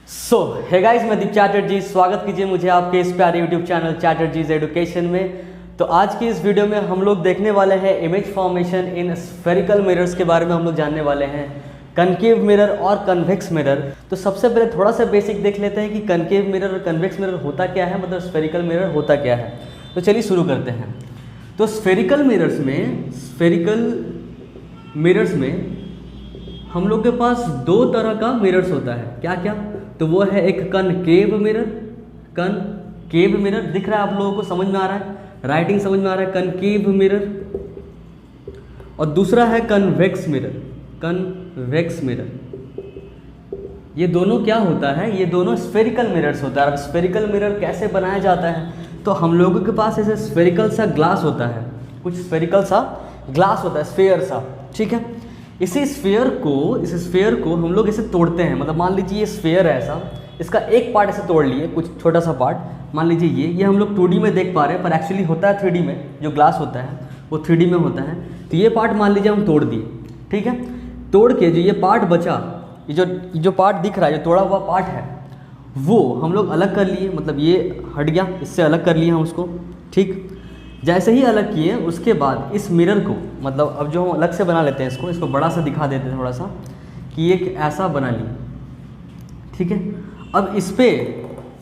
Hey guys, मैं दीप चैटर्जी। स्वागत कीजिए मुझे आपके इस प्यारे यूट्यूब चैनल चैटर्जीज एजुकेशन में। तो आज की इस वीडियो में हम लोग देखने वाले हैं image formation in spherical mirrors के बारे में हम लोग जानने वाले हैं, कनकेव मिरर और कन्वेक्स मिरर। तो सबसे पहले थोड़ा सा बेसिक देख लेते हैं कि कनकेव मिरर और कन्वेक्स मिरर होता क्या है, मतलब स्फेरिकल मिरर होता क्या है। तो चलिए शुरू करते हैं। तो स्फेरिकल मिरर्स में हम लोग के पास दो तरह का मिरर्स होता है। क्या क्या? तो वो है एक कनकेव मिरर दिख रहा है आप लोगों को, समझ में आ रहा है, राइटिंग समझ में आ रहा है, कनकेव मिरर। और दूसरा है कन्वेक्स मिरर। ये दोनों क्या होता है? ये दोनों स्फेरिकल मिरर्स होता है। अब स्फेरिकल मिरर कैसे बनाया जाता है? तो हम लोगों के पास ऐसे स्फेरिकल सा ग्लास होता है, कुछ स्फेरिकल सा ग्लास होता है, स्फेयर सा, ठीक है। इस स्फेयर को हम लोग इसे तोड़ते हैं। मतलब मान लीजिए ये स्फेयर है ऐसा, इसका एक पार्ट ऐसे तोड़ लिए, कुछ छोटा सा पार्ट, मान लीजिए ये हम लोग 2D में देख पा रहे हैं, पर एक्चुअली होता है 3D में। जो ग्लास होता है वो 3D में होता है। तो ये पार्ट मान लीजिए हम तोड़ दिए, ठीक है। तोड़ के जो ये पार्ट बचा, ये जो पार्ट दिख रहा है, जो तोड़ा हुआ पार्ट है, वो हम लोग अलग कर लिए। मतलब ये हट गया, इससे अलग कर लिए हम उसको, ठीक। जैसे ही अलग किए उसके बाद इस मिरर को, मतलब अब जो हम अलग से बना लेते हैं इसको बड़ा सा दिखा देते हैं थोड़ा सा, कि एक ऐसा बना लिए, ठीक है। अब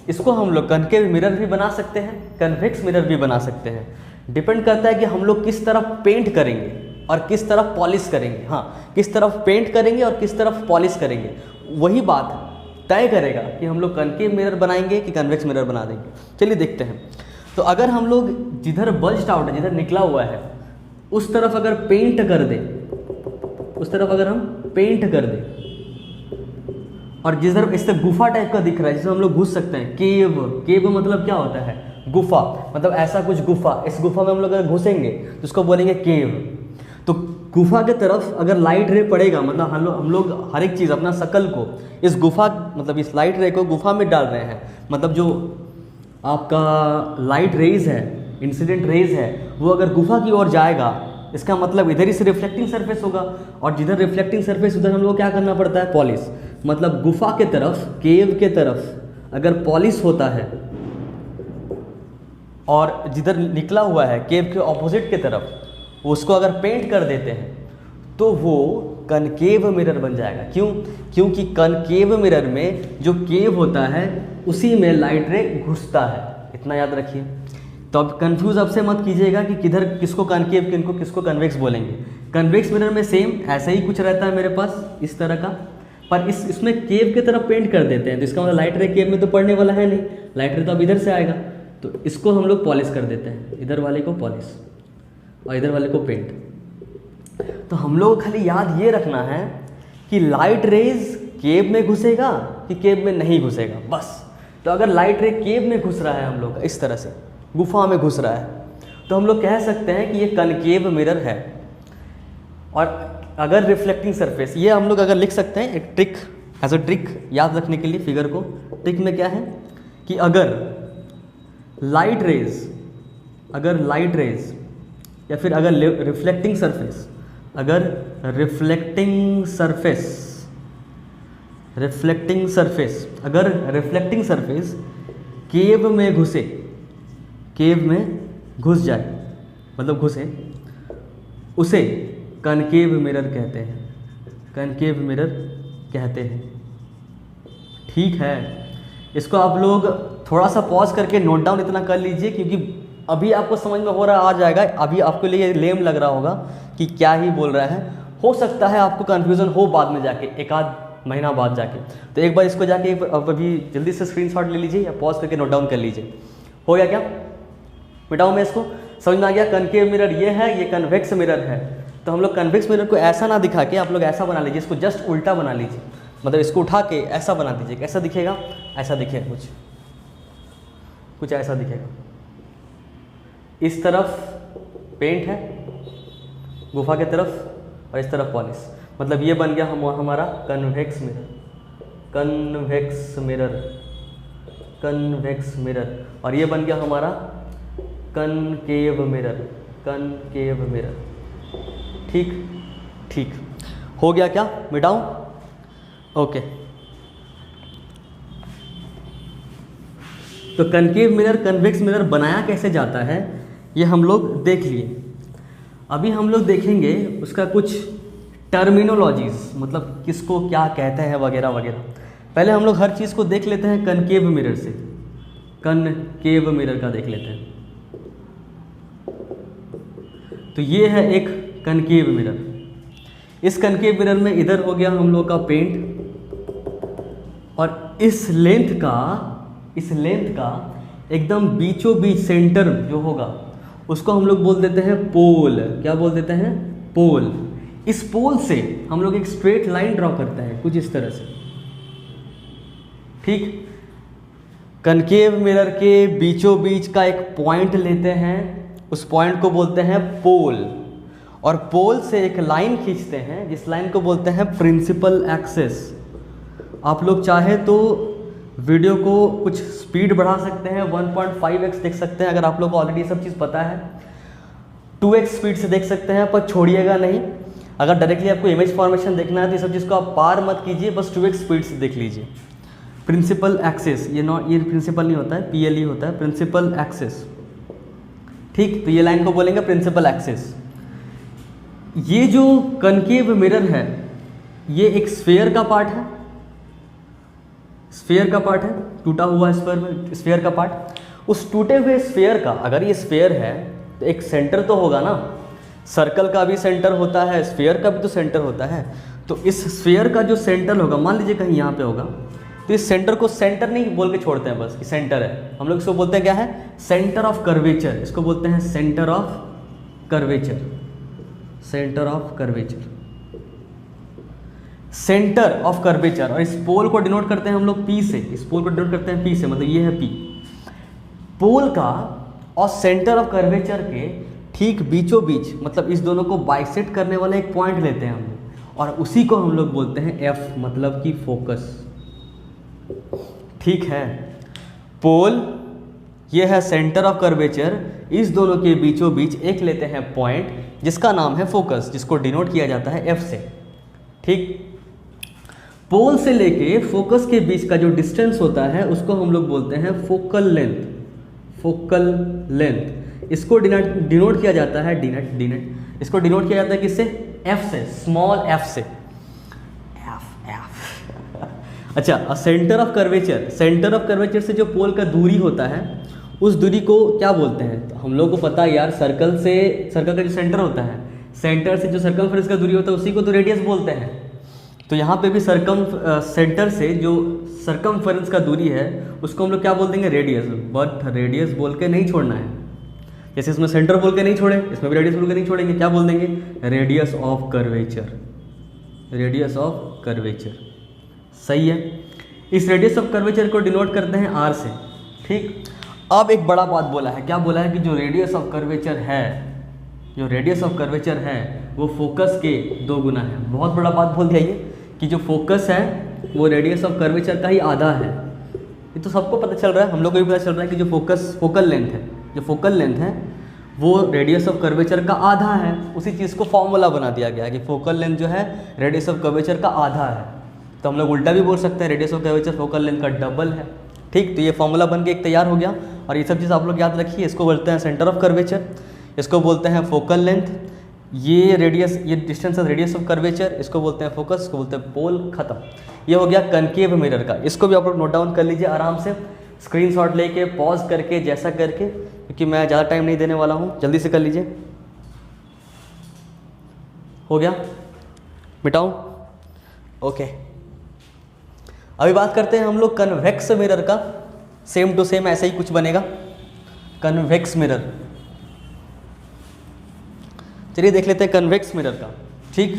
इसको हम लोग कनकेव मिरर भी बना सकते हैं, कन्वेक्स मिरर भी बना सकते हैं। डिपेंड करता है कि हम लोग किस तरफ पेंट करेंगे और किस तरफ पॉलिश करेंगे। हाँ, किस तरफ पेंट करेंगे और किस तरफ पॉलिश करेंगे, वही बात तय करेगा कि हम लोग कनकेव मिरर बनाएंगे कि कन्वेक्स मिरर बना देंगे। चलिए देखते हैं। तो अगर हम लोग जिधर बल्ज्ड आउट है, जिधर निकला हुआ है, उस तरफ अगर पेंट कर दें, और जिधर इससे गुफा टाइप का दिख रहा है जिसमें हम लोग घुस सकते हैं, केव मतलब क्या होता है? गुफा। मतलब ऐसा कुछ गुफा, इस गुफा में हम लोग अगर घुसेंगे तो उसको बोलेंगे केव। तो गुफा के तरफ अगर लाइट रे पड़ेगा, मतलब हम लोग हर एक चीज़, अपना शकल को इस गुफा, मतलब इस लाइट रे को गुफा में डाल रहे हैं। मतलब जो आपका लाइट रेज है, इंसिडेंट रेज है, वो अगर गुफा की ओर जाएगा, इसका मतलब इधर ही से रिफ्लेक्टिंग सरफेस होगा, और जिधर रिफ्लेक्टिंग सरफेस उधर हम लोग क्या करना पड़ता है? पॉलिश। मतलब गुफा के तरफ, केव के तरफ अगर पॉलिश होता है, और जिधर निकला हुआ है केव के ऑपोजिट के तरफ उसको अगर पेंट कर देते हैं, तो वो कनकेव मिरर बन जाएगा। क्यों? क्योंकि कनकेव मिरर में जो केव होता है उसी में लाइट रे घुसता है। इतना याद रखिए। तो अब कंफ्यूज अब से मत कीजिएगा कि किधर किसको कनकेव, किसको कन्वेक्स बोलेंगे। कन्वेक्स मिरर में सेम ऐसा ही कुछ रहता है मेरे पास, इस तरह का, पर इसमें केव की तरफ पेंट कर देते हैं। तो इसका मतलब लाइट रे केव में तो पड़ने वाला है नहीं, लाइट रे तो अब इधर से आएगा। तो इसको हम लोग पॉलिश कर देते हैं, इधर वाले को पॉलिश और इधर वाले को पेंट। तो हम लोग खाली याद ये रखना है कि लाइट रेज केव में घुसेगा कि केव में नहीं घुसेगा, बस। तो अगर लाइट रे केव में घुस रहा है, हम लोग इस तरह से गुफा में घुस रहा है, तो हम लोग कह सकते हैं कि ये कनकेव मिरर है। और अगर रिफ्लेक्टिंग सरफेस, ये हम लोग अगर लिख सकते हैं एक ट्रिक, एज अ ट्रिक याद रखने के लिए फिगर को। ट्रिक में क्या है कि अगर लाइट रेज या फिर अगर रिफ्लेक्टिंग सरफेस केव में घुस जाए, मतलब घुसे, उसे कनकेव मिरर कहते हैं। ठीक है, इसको आप लोग थोड़ा सा पॉज करके नोट डाउन इतना कर लीजिए, क्योंकि अभी आपको समझ में हो रहा आ जाएगा। अभी आपके लिए लेम लग रहा होगा कि क्या ही बोल रहा है। हो सकता है आपको कन्फ्यूज़न हो बाद में जाके, एक आध महीना बाद जाके। तो एक बार इसको जाके अभी जल्दी से स्क्रीनशॉट ले लीजिए या पॉज करके नोट डाउन कर लीजिए। हो गया क्या? मिटाऊँ मैं इसको? समझ में आ गया? कनकेव मिरर ये है, ये कन्वेक्स मिरर है। तो हम लोग कन्वेक्स मिरर को ऐसा ना दिखा के आप लोग ऐसा बना लीजिए, इसको जस्ट उल्टा बना लीजिए। मतलब इसको उठा के ऐसा बना दीजिए। कैसा दिखेगा? ऐसा दिखेगा, कुछ ऐसा दिखेगा। इस तरफ पेंट है गुफा के तरफ और इस तरफ पॉलिश। मतलब ये बन गया हमारा कन्वेक्स मिरर। और ये बन गया हमारा कनकेव मिरर। ठीक हो गया क्या? मिटाऊं? ओके। तो कनकेव मिरर कन्वेक्स मिरर बनाया कैसे जाता है ये हम लोग देख लिए। अभी हम लोग देखेंगे उसका कुछ टर्मिनोलॉजीज, मतलब किसको क्या कहते हैं वगैरह वगैरह। पहले हम लोग हर चीज़ को देख लेते हैं कनकेव मिरर से। कनकेव मिरर का देख लेते हैं। तो ये है एक कनकेव मिरर। इस कनकेव मिरर में इधर हो गया हम लोग का पेंट, और इस लेंथ का एकदम बीचों बीच सेंटर जो होगा उसको हम लोग बोल देते हैं पोल। क्या बोल देते हैं? पोल। इस पोल से हम लोग एक स्ट्रेट लाइन ड्रॉ करते हैं कुछ इस तरह से, ठीक। कनकेव मिरर के बीचों बीच का एक पॉइंट लेते हैं, उस पॉइंट को बोलते हैं पोल, और पोल से एक लाइन खींचते हैं जिस लाइन को बोलते हैं प्रिंसिपल एक्सिस। आप लोग चाहे तो वीडियो को कुछ स्पीड बढ़ा सकते हैं, 1.5x देख सकते हैं अगर आप लोग को ऑलरेडी सब चीज़ पता है, 2x स्पीड से देख सकते हैं, पर छोड़िएगा नहीं। अगर डायरेक्टली आपको इमेज फॉर्मेशन देखना है तो ये सब चीज़ को आप पार मत कीजिए, बस 2x स्पीड से देख लीजिए। प्रिंसिपल एक्सिस, ये प्रिंसिपल नहीं होता है, PLE होता है, प्रिंसिपल एक्सिस, ठीक। तो ये लाइन को बोलेंगे प्रिंसिपल एक्सिस। ये जो कनकेव मिरर है ये एक स्फीयर का पार्ट है, स्फीयर का पार्ट है, टूटा हुआ स्फीयर का पार्ट। उस टूटे हुए स्फीयर का, अगर ये स्फीयर है तो एक सेंटर तो होगा ना, सर्कल का भी सेंटर होता है, स्फीयर का भी तो सेंटर होता है। तो इस स्फीयर का जो सेंटर होगा, मान लीजिए कहीं यहाँ पे होगा, तो इस सेंटर को सेंटर नहीं बोल के छोड़ते हैं बस कि सेंटर है, हम लोग इसको बोलते हैं क्या है? Centre of curvature. इसको बोलते हैं centre of curvature, centre of curvature, centre of curvature. और इस पोल को डिनोट करते हैं हम लोग P से, इस पोल को डिनोट करते हैं P से, मतलब ये है P। पोल का और सेंटर ऑफ कर्वेचर के ठीक बीचों बीच, मतलब इस दोनों को बाइसेक्ट करने वाला एक पॉइंट लेते हैं हम लोग, और उसी को हम लोग बोलते हैं F, मतलब कि फोकस, ठीक है। पोल, ये है सेंटर ऑफ कर्वेचर, इस दोनों के बीचों बीच एक लेते हैं पॉइंट जिसका नाम है फोकस, जिसको डिनोट किया जाता है F से, ठीक। पोल से लेके फोकस के बीच का जो डिस्टेंस होता है उसको हम लोग बोलते हैं फोकल लेंथ, फोकल लेंथ। इसको डिनोट किया जाता है इसको डिनोट किया जाता है किससे? F से, स्मॉल f से, F। अच्छा, centre of curvature, centre of curvature से जो पोल का दूरी होता है उस दूरी को क्या बोलते हैं? तो हम लोग को पता है यार, सर्कल का जो सेंटर होता है, सेंटर से जो सर्कमफ्रेंस का दूरी होता है उसी को तो रेडियस बोलते हैं। तो यहाँ पे भी सेंटर से जो सर्कमफ्रेंस का दूरी है उसको हम लोग क्या बोल देंगे? रेडियस। बट रेडियस बोल के नहीं छोड़ना है, जैसे इसमें सेंटर बोल के नहीं छोड़े, इसमें भी रेडियस बोल के नहीं छोड़ेंगे, क्या बोल देंगे? Radius of curvature, radius of curvature, सही है। इस रेडियस ऑफ कर्वेचर को डिनोट करते हैं R से, ठीक। अब एक बड़ा बात बोला है, क्या बोला है? कि जो रेडियस ऑफ कर्वेचर है, जो रेडियस ऑफ कर्वेचर है वो फोकस के 2 गुना है। बहुत बड़ा बात बोल दिया ये, कि जो फोकस है वो रेडियस ऑफ कर्वेचर का ही आधा है। ये तो सबको पता चल रहा है, हम लोग को भी पता चल रहा है कि जो फोकल लेंथ है, जो फोकल लेंथ है वो रेडियस ऑफ कर्वेचर का आधा है। उसी चीज़ को फॉर्मूला बना दिया गया कि फोकल लेंथ जो है रेडियस ऑफ कर्वेचर का आधा है। तो हम लोग उल्टा भी बोल सकते हैं, radius of curvature focal length का डबल है, ठीक। तो ये फॉर्मूला बन के एक तैयार हो गया, और ये सब चीज़ आप लोग याद रखिए। इसको बोलते हैं सेंटर ऑफ कर्वेचर, इसको बोलते हैं फोकल लेंथ, ये रेडियस, ये distance of radius of curvature, इसको बोलते हैं फोकस, इसको बोलते हैं पोल, खत्म। ये हो गया कनकेव मिरर का। इसको भी आप लोग नोट डाउन कर लीजिए आराम से, स्क्रीनशॉट लेके, पॉज करके, जैसा करके, क्योंकि मैं ज़्यादा टाइम नहीं देने वाला हूँ, जल्दी से कर लीजिए। हो गया? मिटाऊँ? ओके। अभी बात करते हैं हम लोग कन्वेक्स मिरर का। सेम टू सेम ऐसा ही कुछ बनेगा, कन्वेक्स मिरर। चलिए देख लेते हैं कन्वेक्स मिरर का, ठीक।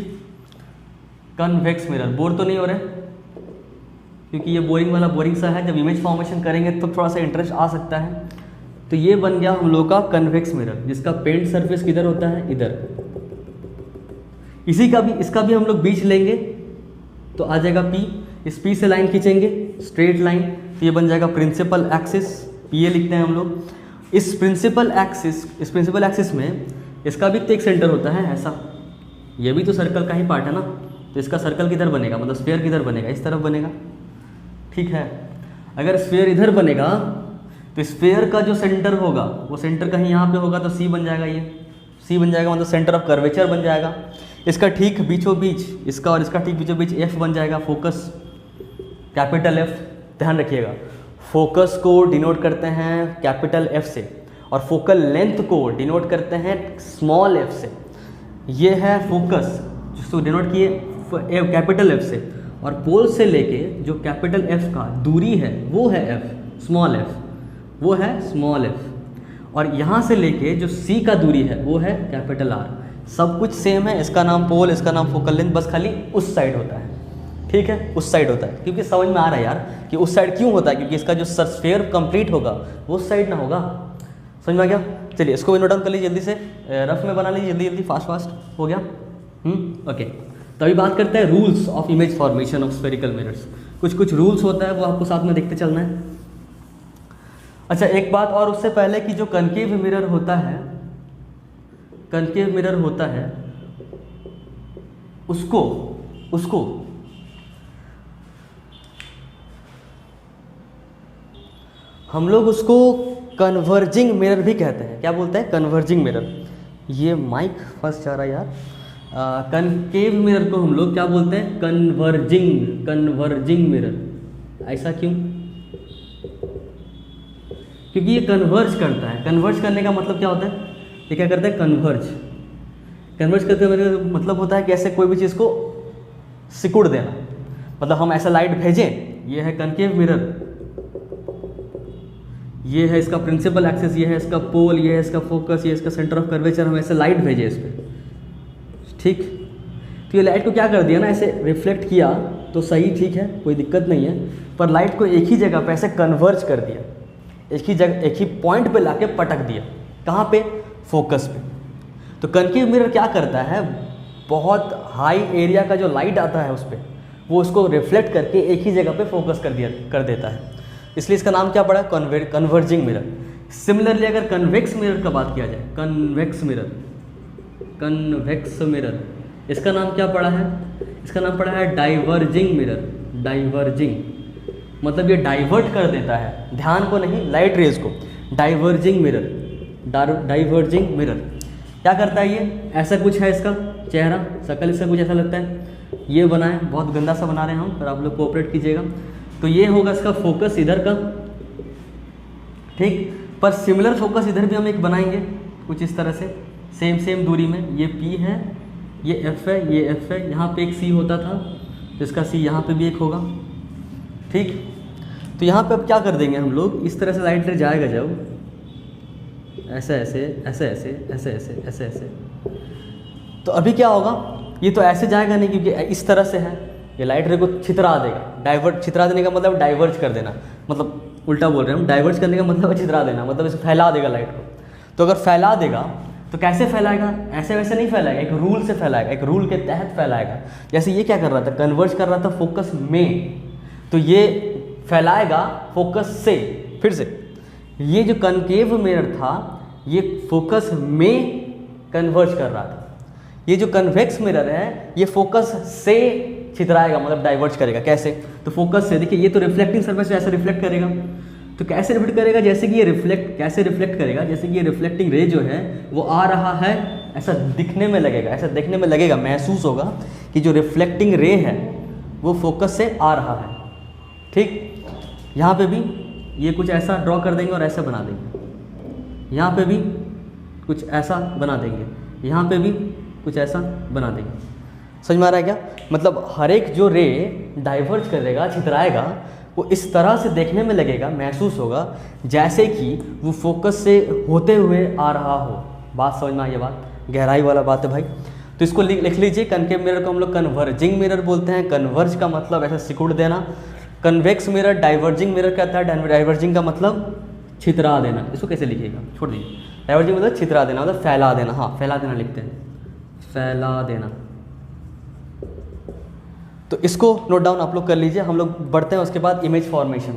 कन्वेक्स मिरर, बोर तो नहीं हो रहे? क्योंकि ये बोरिंग सा है, जब इमेज फॉर्मेशन करेंगे तो थोड़ा सा इंटरेस्ट आ सकता है। तो ये बन गया हम लोग का कन्वेक्स मिरर, जिसका पेंट सरफेस किधर होता है? इधर। इसका भी हम लोग बीच लेंगे तो आ जाएगा P। इस P से लाइन खींचेंगे, स्ट्रेट लाइन, तो ये बन जाएगा प्रिंसिपल एक्सिस, PA लिखते हैं हम लोग। इस प्रिंसिपल एक्सिस में इसका भी तो एक सेंटर होता है ऐसा, ये भी तो सर्कल का ही पार्ट है ना। तो इसका सर्कल किधर बनेगा, मतलब स्फीयर किधर बनेगा? इस तरफ बनेगा, ठीक है। अगर स्फीयर इधर बनेगा तो स्फीयर का जो सेंटर होगा वो सेंटर कहीं यहाँ पे होगा, तो सी बन जाएगा, ये सी बन जाएगा, मतलब सेंटर ऑफ कर्वेचर बन जाएगा। इसका ठीक बीचों बीच, इसका और इसका ठीक बीचों बीच एफ बन जाएगा, फोकस, कैपिटल एफ। ध्यान रखिएगा, फोकस को डिनोट करते हैं कैपिटल एफ से और फोकल लेंथ को डिनोट करते हैं स्मॉल एफ से। ये है फोकस जिसको डिनोट किए कैपिटल एफ से, और पोल से लेके जो कैपिटल एफ का दूरी है वो है एफ, स्मॉल एफ, वो है स्मॉल एफ, और यहाँ से लेके जो सी का दूरी है वो है कैपिटल आर। सब कुछ सेम है, इसका नाम पोल, इसका नाम फोकल लेंथ, बस खाली उस साइड होता है, ठीक है, उस साइड होता है। क्योंकि समझ में आ रहा है यार कि उस साइड क्यों होता है, क्योंकि इसका जो स्फीयर कंप्लीट होगा वो उस साइड ना होगा। समझ में आ गया? चलिए इसको भी नोट डाउन कर लीजिए जल्दी से, रफ में बना लीजिए जल्दी जल्दी, फास्ट हो गया। ओके, तो अभी बात करते हैं rules of image formation of spherical mirrors. कुछ कुछ रूल्स होता है वो आपको साथ में देखते चलना है। अच्छा, एक बात और उससे पहले कि जो कनकेव मिरर होता है, कनकेव मिरर होता है उसको हम लोग उसको कन्वर्जिंग मिरर भी कहते हैं। क्या बोलते हैं? Converging mirror. ये माइक फंस जा रहा है यार। कनकेव मिरर को हम लोग क्या बोलते हैं? Converging mirror. ऐसा क्यों? क्योंकि ये कन्वर्ज करता है। कन्वर्ज करने का मतलब क्या होता है? ये क्या करता है? कन्वर्ज करते हुए मतलब होता है कि ऐसे कोई भी चीज़ को सिकुड़ देना। मतलब हम ऐसा लाइट भेजें, ये है कनकेव मिरर, ये है इसका प्रिंसिपल एक्सिस, ये है इसका पोल, ये है इसका फोकस, ये इसका सेंटर ऑफ कर्वेचर, हम ऐसे लाइट भेजे इस पर, ठीक। तो ये लाइट को क्या कर दिया ना, ऐसे रिफ्लेक्ट किया तो सही, ठीक है, कोई दिक्कत नहीं है, पर लाइट को एक ही जगह पे ऐसे कन्वर्ज कर दिया, एक ही जगह, एक ही पॉइंट पे लाके पटक दिया। कहाँ पे? फोकस पे। तो कनकेव मिरर क्या करता है, बहुत हाई एरिया का जो लाइट आता है उस पर, वो उसको रिफ्लेक्ट करके एक ही जगह पे फोकस कर देता है, इसलिए इसका नाम क्या पड़ा? Converging mirror. सिमिलरली अगर कन्वेक्स मिरर का बात किया जाए, कन्वेक्स मिरर, इसका नाम क्या पड़ा है? इसका नाम पड़ा है डाइवर्जिंग मिरर। डाइवर्जिंग मतलब ये डाइवर्ट कर देता है ध्यान को, नहीं, लाइट रेज को। डाइवर्जिंग मिरर क्या करता है? ये ऐसा कुछ है, इसका चेहरा, शक्ल इसका कुछ ऐसा लगता है, ये बना है, बहुत गंदा सा बना रहे हैं हम, पर आप लोग कोऑपरेट कीजिएगा। तो ये होगा इसका फोकस इधर का, ठीक। पर सिमिलर फोकस इधर भी हम एक बनाएंगे कुछ इस तरह से, सेम दूरी में। ये P है, ये F है, ये F है, यहाँ पे एक C होता था, जिसका C यहाँ पे भी एक होगा, ठीक। तो यहाँ पे अब क्या कर देंगे हम लोग, इस तरह से लाइट रे जाएगा जब ऐसे ऐसे ऐसे ऐसे ऐसे ऐसे ऐसे ऐसे, तो अभी क्या होगा, ये तो ऐसे जाएगा नहीं क्योंकि इस तरह से है, ये लाइट रे को छितरा देगा। छितरा देने का मतलब डाइवर्ज कर देना, मतलब उल्टा बोल रहे हैं हम, डाइवर्ज करने का मतलब है छितरा देना, मतलब इसे फैला देगा लाइट को। तो अगर फैला देगा तो कैसे फैलाएगा? ऐसे वैसे नहीं फैलाएगा, एक रूल से फैलाएगा, एक रूल के तहत फैलाएगा। जैसे ये क्या कर रहा था, कन्वर्ज कर रहा था फोकस में, तो ये फैलाएगा फोकस से। फिर से, ये जो कनकेव मिरर था ये फोकस में कन्वर्ज कर रहा था, ये जो कन्वेक्स मिरर है ये फोकस से छितराएगा, मतलब डाइवर्ज करेगा। कैसे? तो फोकस से, देखिए ये तो रिफ्लेक्टिंग सरफेस से ऐसे रिफ्लेक्ट करेगा, तो कैसे रिफ्लेक्ट करेगा? जैसे कि ये कैसे रिफ्लेक्ट करेगा? जैसे कि ये रिफ्लेक्टिंग रे जो है वो आ रहा है, ऐसा दिखने में लगेगा, ऐसा देखने में लगेगा, महसूस होगा कि जो रिफ्लेक्टिंग रे है वो फोकस से आ रहा है, ठीक। यहाँ पे भी ये कुछ ऐसा ड्रॉ कर देंगे और ऐसा बना देंगे, यहाँ पे भी कुछ ऐसा बना देंगे, यहाँ पे भी कुछ ऐसा बना देंगे। समझ में आ रहा है क्या? मतलब हर एक जो रे डाइवर्ज करेगा, छितराएगा, वो इस तरह से देखने में लगेगा, महसूस होगा जैसे कि वो फोकस से होते हुए आ रहा हो। बात समझ में आई? ये बात गहराई वाला बात है भाई। तो इसको लिख लीजिए, कनकेव मिरर को हम लोग कन्वर्जिंग मिरर बोलते हैं। कन्वर्ज का मतलब ऐसा सिकुड़ देना, कन्वेक्स मिरर डाइवर्जिंग मिरर कहता है, डाइवर्जिंग का मतलब छितरा देना। इसको कैसे लिखिएगा, छोड़ दीजिए। डाइवर्जिंग मतलब छितरा देना, मतलब फैला देना। हाँ, फैला देना लिखते हैं, फैला देना। तो इसको नोट डाउन आप लोग कर लीजिए। हम लोग बढ़ते हैं उसके बाद इमेज फॉर्मेशन।